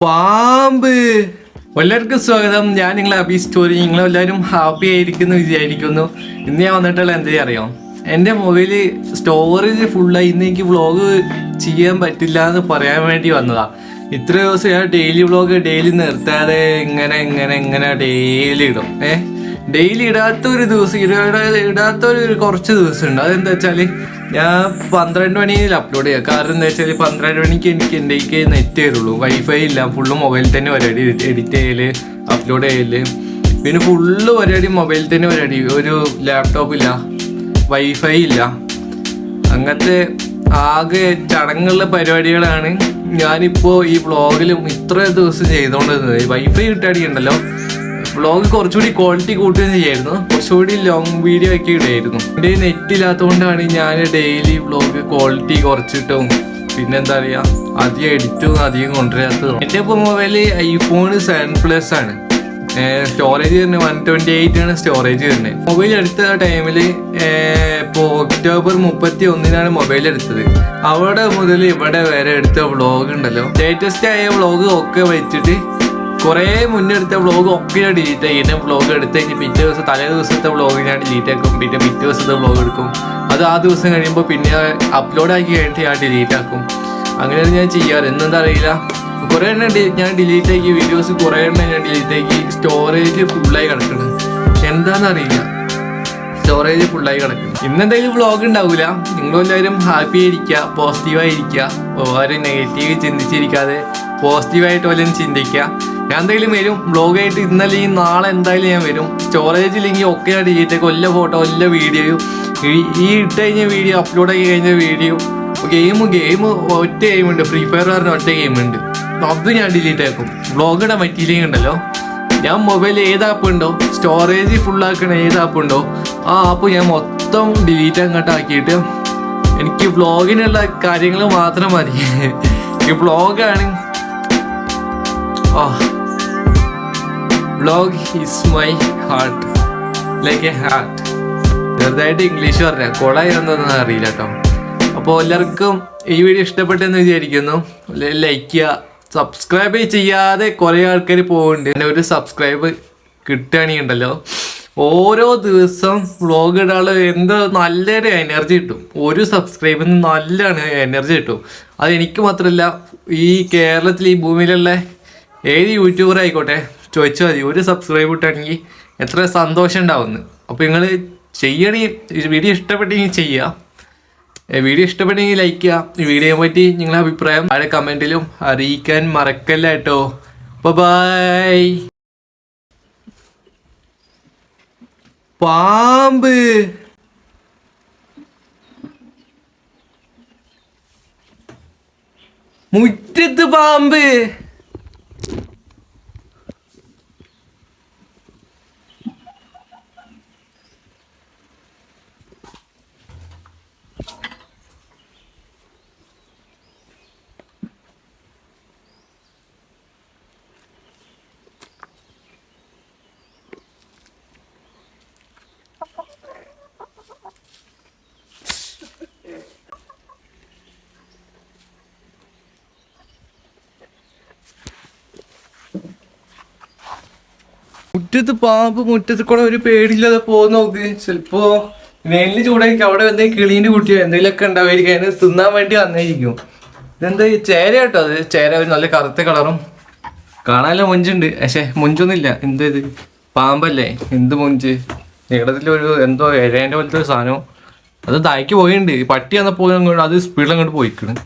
പാമ്പ്. എല്ലാവർക്കും സ്വാഗതം. ഞാൻ നിങ്ങളെ അബി സ്റ്റോറി. നിങ്ങളെല്ലാവരും ഹാപ്പി ആയിരിക്കുന്നു വിചാരിക്കുന്നു. ഇന്ന് ഞാൻ വന്നിട്ടുള്ള എന്താ അറിയാം, എൻ്റെ മൊബൈല് സ്റ്റോറേജ് ഫുള്ളായി. ഇന്ന് എനിക്ക് വ്ളോഗ് ചെയ്യാൻ പറ്റില്ല എന്ന് പറയാൻ വേണ്ടി വന്നതാ. ഇത്ര ദിവസം ഞാൻ ഡെയിലി വ്ളോഗ് ഡെയിലി നിർത്താതെ ഇങ്ങനെ ഡെയിലി ഇടും. ഡെയിലി ഇടാത്തൊരു ദിവസം ഇടാത്തൊരു കുറച്ച് ദിവസം ഉണ്ട്. അതെന്താ വെച്ചാൽ ഞാൻ 12 മണിയിൽ അപ്ലോഡ് ചെയ്യാം. കാരണം എന്താ വെച്ചാൽ 12 മണിക്ക് എനിക്ക് എൻ്റെ നെറ്റ് വരുള്ളൂ. വൈഫൈ ഇല്ല, ഫുള്ള് മൊബൈലിൽ തന്നെ പരിപാടി. എഡിറ്റ് ചെയ്യൽ, അപ്ലോഡ് ചെയ്യൽ, പിന്നെ ഫുള്ള് പരിപാടി മൊബൈലിൽ തന്നെ പരിപാടി. ഒരു ലാപ്ടോപ്പില്ല, വൈഫൈ ഇല്ല, അങ്ങനത്തെ ആകെ ചടങ്ങുള്ള പരിപാടികളാണ് ഞാനിപ്പോൾ ഈ വ്ളോഗിലും ഇത്ര ദിവസം ചെയ്തുകൊണ്ടിരുന്നത്. വൈഫൈ കിട്ടാടിയുണ്ടല്ലോ, വ്ളോഗ് കുറച്ചുകൂടി ക്വാളിറ്റി കൂട്ടുകയും ചെയ്യായിരുന്നു, കുറച്ചുകൂടി ലോങ് വീഡിയോ ഒക്കെ ഇടായിരുന്നു. എൻ്റെ നെറ്റ് ഇല്ലാത്തതുകൊണ്ടാണ് ഞാൻ ഡെയിലി വ്ളോഗ് ക്വാളിറ്റി കുറച്ചിട്ടും പിന്നെന്താ പറയുക അധികം എഡിറ്റും അധികം കൊണ്ടുവരാത്തതും. എൻ്റെ ഇപ്പോൾ മൊബൈല് ഐഫോൺ 7+ ആണ്. സ്റ്റോറേജ് തന്നെ 128 ആണ് സ്റ്റോറേജ് തന്നെ. മൊബൈൽ എടുത്ത ടൈമിൽ ഇപ്പോൾ ഒക്ടോബർ 31 മൊബൈൽ എടുത്തത്. അവിടെ മുതൽ ഇവിടെ വരെ എടുത്ത വ്ളോഗ് ഉണ്ടല്ലോ, ലേറ്റസ്റ്റ് ആയ വ്ളോഗ് ഒക്കെ വെച്ചിട്ട് കുറേ മുന്നേ എടുത്ത വ്ളോഗ് ഒക്കെ ഞാൻ ഡിലീറ്റ് ആയി. എന്നെ വ്ളോഗ് എടുത്ത് കഴിഞ്ഞ് പിറ്റേ ദിവസം തലേ ദിവസത്തെ വ്ളോഗ് ഞാൻ ഡിലീറ്റ് ആക്കും, പിന്നെ പിറ്റേ ദിവസത്തെ വ്ളോഗ് എടുക്കും. അത് ആ ദിവസം കഴിയുമ്പോൾ പിന്നെ അപ്ലോഡ് ആക്കി കഴിഞ്ഞിട്ട് ഞാൻ ഡിലീറ്റ് ആക്കും. അങ്ങനെയാണ് ഞാൻ ചെയ്യാറ്. എന്നെന്താ അറിയില്ല, കുറേ എണ്ണം ഞാൻ ഡിലീറ്റ് ആക്കി വീഡിയോസ്, കുറേ എണ്ണം ഞാൻ ഡിലീറ്റ് ആക്കി. സ്റ്റോറേജ് ഫുള്ളായി കിടക്കണം, എന്താണെന്നറിയില്ല, സ്റ്റോറേജ് ഫുള്ളായി കിടക്കണം. ഇന്നെന്തായാലും വ്ളോഗ് ഉണ്ടാവില്ല. നിങ്ങളെല്ലാവരും ഹാപ്പി ആയിരിക്കുക, പോസിറ്റീവായിരിക്കുക, ആരും നെഗറ്റീവ് ചിന്തിച്ചിരിക്കാതെ പോസിറ്റീവായിട്ട് വല്ലതും ചിന്തിക്കുക. ഞാൻ എന്തായാലും വരും വ്ളോഗായിട്ട്. ഇന്നല്ലെങ്കിൽ നാളെ എന്തായാലും ഞാൻ വരും. സ്റ്റോറേജ് ഇല്ലെങ്കിൽ ഒക്കെ ഞാൻ ഡിലീറ്റ് ആക്കും. എല്ലാ ഫോട്ടോ, എല്ലാ വീഡിയോയും, ഈ ഇട്ട് കഴിഞ്ഞ വീഡിയോ, അപ്ലോഡ് ആക്കി കഴിഞ്ഞ വീഡിയോ, ഗെയിം ഒറ്റ ഗെയിമുണ്ട്, ഫ്രീ ഫയർ പറഞ്ഞ ഒറ്റ ഗെയിമുണ്ട്, അത് ഞാൻ ഡിലീറ്റ് ആക്കും. വ്ളോഗ് ഇടാൻ പറ്റിയില്ലെങ്കിൽ ഉണ്ടല്ലോ, ഞാൻ മൊബൈലിൽ ഏത് ആപ്പ് ഉണ്ടോ, സ്റ്റോറേജ് ഫുള്ളാക്കണ ഏത് ആപ്പ് ഉണ്ടോ, ആ ആപ്പ് ഞാൻ മൊത്തം ഡിലീറ്റ് അങ്ങോട്ട് ആക്കിയിട്ട് എനിക്ക് വ്ളോഗിനുള്ള കാര്യങ്ങൾ മാത്രം മതി. ഈ വ്ളോഗാണ്, vlog is my heart, like A heart. ചെറുതായിട്ട് ഇംഗ്ലീഷ് പറഞ്ഞാൽ കൊളായി എന്നൊന്നും അറിയില്ല കേട്ടോ. അപ്പോൾ എല്ലാവർക്കും ഈ വീഡിയോ ഇഷ്ടപ്പെട്ടെന്ന് വിചാരിക്കുന്നു. ലൈക്ക് ചെയ്യുക, സബ്സ്ക്രൈബ് ചെയ്യാതെ കുറേ ആൾക്കാർ പോകുന്നുണ്ട്. എൻ്റെ ഒരു സബ്സ്ക്രൈബ് കിട്ടുകയാണെങ്കിൽ ഉണ്ടല്ലോ, ഓരോ ദിവസം വ്ളോഗ് ഇടാനുള്ള എന്ത് നല്ലൊരു എനർജി കിട്ടും. ഒരു സബ്സ്ക്രൈബിന് നല്ലതാണ് എനർജി കിട്ടും. അത് എനിക്ക് മാത്രമല്ല, ഈ കേരളത്തിൽ ഈ ഭൂമിയിലുള്ള ഏത് യൂട്യൂബർ ആയിക്കോട്ടെ ചോദിച്ചാൽ മതി, ഒരു സബ്സ്ക്രൈബ് കിട്ടുകയാണെങ്കിൽ എത്ര സന്തോഷം ഉണ്ടാവുമെന്ന്. അപ്പോൾ നിങ്ങൾ ചെയ്യണേ, വീഡിയോ ഇഷ്ടപ്പെട്ടെങ്കിൽ ചെയ്യുക. വീഡിയോ ഇഷ്ടപ്പെട്ടെങ്കിൽ ലൈക്ക് ചെയ്യുക. ഈ വീഡിയോയെ പറ്റി നിങ്ങളുടെ അഭിപ്രായം താഴെ കമൻറ്റിലും അറിയിക്കാൻ മറക്കല്ല കേട്ടോ. ബൈ. പാമ്പ്, മുറ്റത്ത് പാമ്പ്. മുറ്റത്ത് പാമ്പ്, മുറ്റത്ത് കൂടെ ഒരു പേടിയില്ലാതെ പോകുന്ന നോക്ക്. ചിലപ്പോ വേനലിൽ ചൂടായിരിക്കും, അവിടെ എന്തെങ്കിലും കിളീൻ്റെ കുട്ടിയോ എന്തെങ്കിലുമൊക്കെ ഉണ്ടാവുമായിരിക്കും, അതിന് തിന്നാൻ വേണ്ടി വന്നിരിക്കും. ഇതെന്താ ചേര കേട്ടോ, അത് ചേര, ഒരു നല്ല കറുത്ത കളറും, കാണാനല്ല മൊഞ്ചുണ്ട്. പക്ഷേ മൊഞ്ചൊന്നുമില്ല. എന്താ ഇത്, പാമ്പല്ലേ, എന്ത് മൊഞ്ച്. നീളത്തിലൊരു എന്തോ ഇഴേൻ്റെ പോലത്തെ ഒരു സാധനം, അത് തായ്ക്ക് പോയിട്ടുണ്ട്. പട്ടി വന്നപ്പോൾ അത് സ്പീഡിൽ അങ്ങോട്ട് പോയിക്കണം.